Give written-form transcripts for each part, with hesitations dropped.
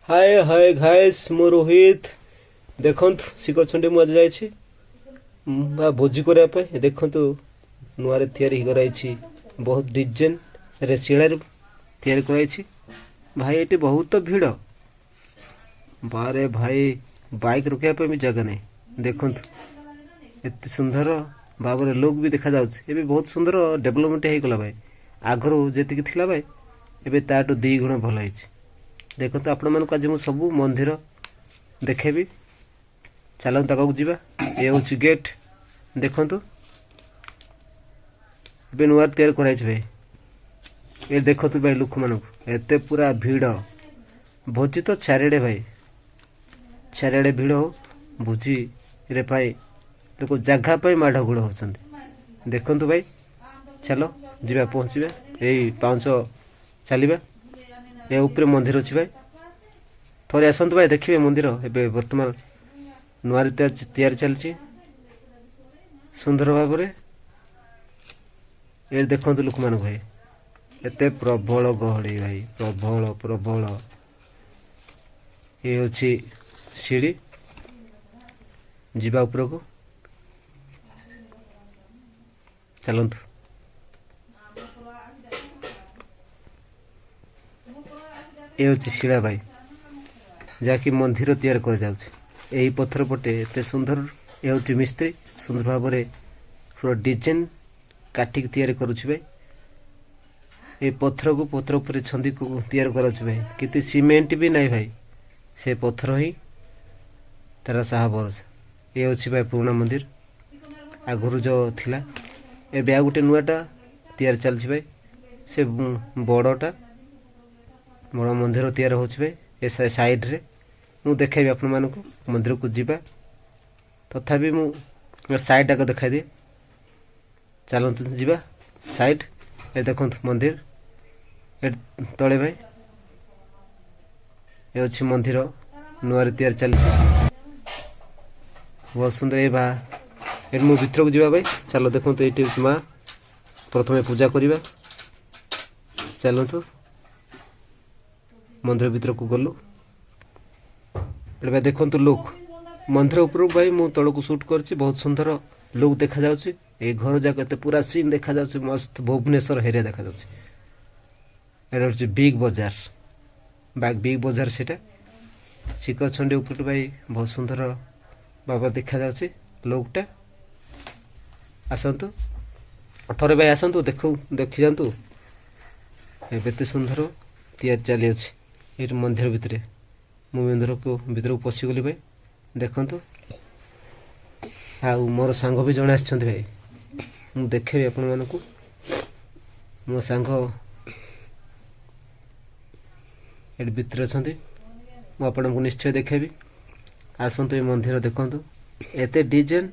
हाय hi guys मु रोहित देखंतु शिखर चंडी मु आज जाइछि भोजी करया पे देखंतु नुआरे तयारी कराइछि बहुत डिजाइन रे शिलार तयारी कराइछि भाई एटी बहुत भीड़ बारे भाई बाइक रुकिया पे भी जगह नहीं देखंतु एते सुंदर बाबरे लोग भी देखा जाउछि एबे बहुत सुंदर डेवलपमेंट हे गला भाई आगरो जेतिकी थिला भाई एबे ताटो 2 गुण भल हैछि देखो आपण मानक आज सब मंदिर देखेबी चलो तक जीवा ये हूँ गेट देखु ए नुआ तैयार कराई भाई ये देखु भाई लोक मान एत पूरा भीड़ भोजी तो चारिड़े भाई चारिड़े भीड़ हो भोजी रे भाई लोक जगह माड़ गोड़ होती देखु भाई चलो जीवा पहुँचवा यही पाँच चलवा ये ऊपर मंदिर अच्छी भाई थोड़े आसतु भाई देखिए मंदिर एबे वर्तमान नुआ तैयारी चलती सुंदर भाव ये देखु लोक मान भाई एत प्रबल गहली भाई प्रबल प्रबल ये हूँ सीढ़ी जीवा ऊपर को चलतु ये हूँ शिला भाई जहाँकि मंदिर तैयार कर यही पत्थर पटे एत सुंदर ये हूँ मिस्त्री सुंदर भाव पूरा डिजाइन काटिक तैयार करुच्ची भाई ये पत्थर को पत्थर पर छंदी को तैयार कर भाई कितने सीमेंट भी नहीं भाई से पत्थर ही तार साहा भरोसा ये हूँ भाई पुराना मंदिर आगुरी जो थिला ए ब्या गोटे नुआटा तैयार चलछि भाई से बड़टा बड़ मंदिर तैयार हो ए साइड रे मु देखेबी आपण मानक मंदिर को जीवा तथापि मु साइड आगे देखा दिए चलतु जीवा साइड ए देखु मंदिर ए तले भाई ये अच्छी मंदिर नुआ तैयार चलछि बहुत सुंदर ये बा ए मु भीतर को जीवा भाई चलो देखु तो ये माँ प्रथम पूजा करवा चलतु मंदिर भीतर को गलु भाई देखु लोक मंदिर ऊपर भाई मु तल को शूट कर बहुत सुंदर लोक देखा जाउछि ए घर जाक पूरा सीन देखा जाउछि मस्त भुवनेश्वर हेरिया देखा जाउछि एटा होछि बिग बाजार बिग बाजार सेटा शिखर चंडी ऊपर भाई बहुत सुंदर बाबा देखा जाउछि लोकटा आसतु थोड़े भाई आसतु देखी जातु एते सुंदर तैयार चली अच्छी ये मंदिर भितर मु मंदिर को पशिगली भाई देखु आ मोर सांग भी जड़े आस भाई मु देखेबी आपण मानक मो सांग ये भितर अच्छा मुझे को निश्चय देखेबी आसतु ये मंदिर देखु एत डिजाइन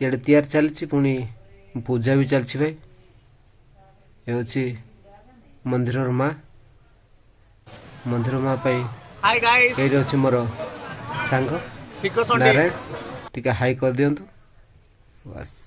ये तैयार चलती पुणी पूजा भी चलती भाई ये हूँ मंदिर माँ मंदिर माँ हाय गाइस ये अच्छी मोर सांग नारायण टिका हाई कर दिंतु बस।